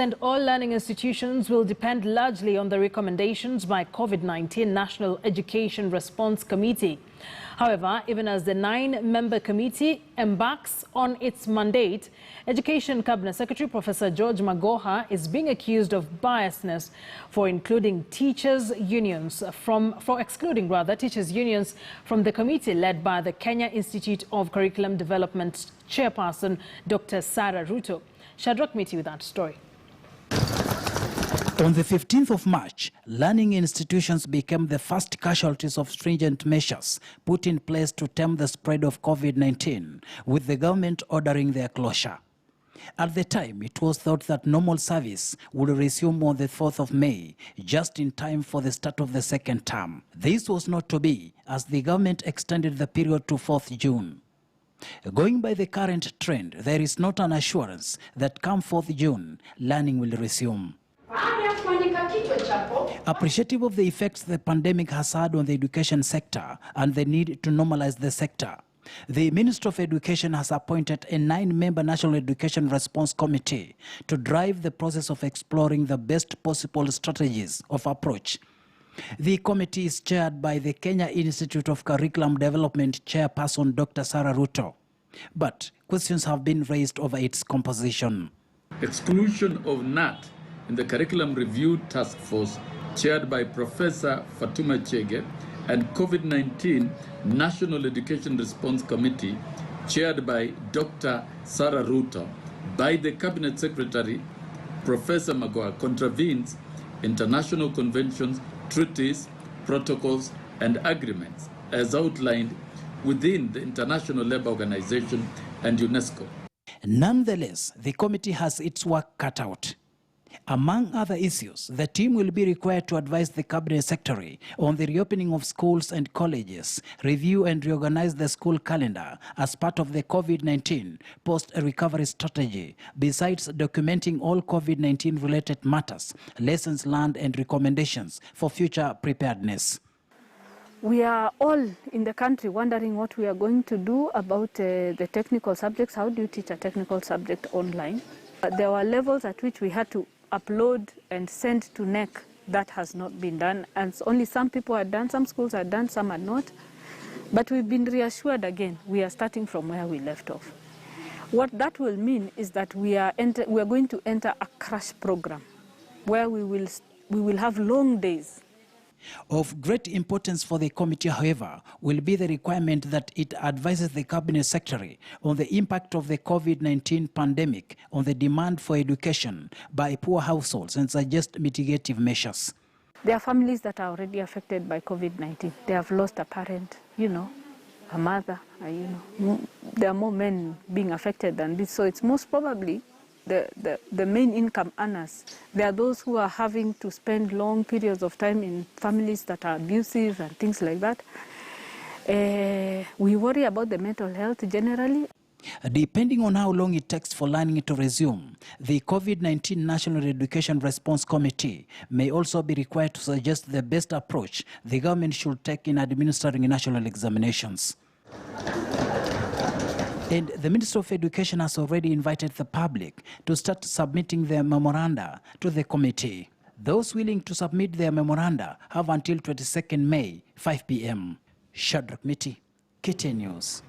And all learning institutions will depend largely on the recommendations by COVID-19 National Education Response Committee. However, even as the 9-member committee embarks on its mandate, Education Cabinet Secretary Professor George Magoha is being accused of biasness for excluding teachers' unions from the committee led by the Kenya Institute of Curriculum Development Chairperson Dr. Sarah Ruto. Shadrach meets you with that story. On the 15th of March, learning institutions became the first casualties of stringent measures put in place to tame the spread of COVID-19, with the government ordering their closure. At the time, it was thought that normal service would resume on the 4th of May, just in time for the start of the second term. This was not to be, as the government extended the period to 4th June. Going by the current trend, there is not an assurance that come 4th June, learning will resume. Appreciative of the effects the pandemic has had on the education sector and the need to normalize the sector, the Minister of Education has appointed a 9-member National Education Response Committee to drive the process of exploring the best possible strategies of approach. The committee is chaired by the Kenya Institute of Curriculum Development Chairperson Dr. Sarah Ruto, but questions have been raised over its composition. Exclusion of NAT in the Curriculum Review Task Force, chaired by Professor Fatuma Chege, and COVID-19 National Education Response Committee, chaired by Dr. Sarah Ruto, by the Cabinet Secretary, Professor Magoha, contravenes international conventions, treaties, protocols, and agreements as outlined within the International Labour Organization and UNESCO. Nonetheless, the committee has its work cut out. Among other issues, the team will be required to advise the Cabinet Secretary on the reopening of schools and colleges, review and reorganize the school calendar as part of the COVID-19 post-recovery strategy, besides documenting all COVID-19 related matters, lessons learned and recommendations for future preparedness. We are all in the country wondering what we are going to do about the technical subjects. How do you teach a technical subject online? There were levels at which we had to upload and send to NEC. That has not been done, and only some people are done, some schools are done, some are not. But we've been reassured again, we are starting from where we left off. What that will mean is that we are going to enter a crash program where we will have long days. Of great importance for the committee, however, will be the requirement that it advises the Cabinet Secretary on the impact of the COVID-19 pandemic on the demand for education by poor households and suggest mitigative measures. There are families that are already affected by COVID-19. They have lost a parent, a mother, There are more men being affected than this, so it's most probably the main income earners. There are those who are having to spend long periods of time in families that are abusive and things like that. We worry about the mental health generally. Depending on how long it takes for learning to resume, the COVID-19 National Education Response Committee may also be required to suggest the best approach the government should take in administering national examinations. And the Minister of Education has already invited the public to start submitting their memoranda to the committee. Those willing to submit their memoranda have until 22nd May, 5 p.m. Shadrach Miti, KTN News.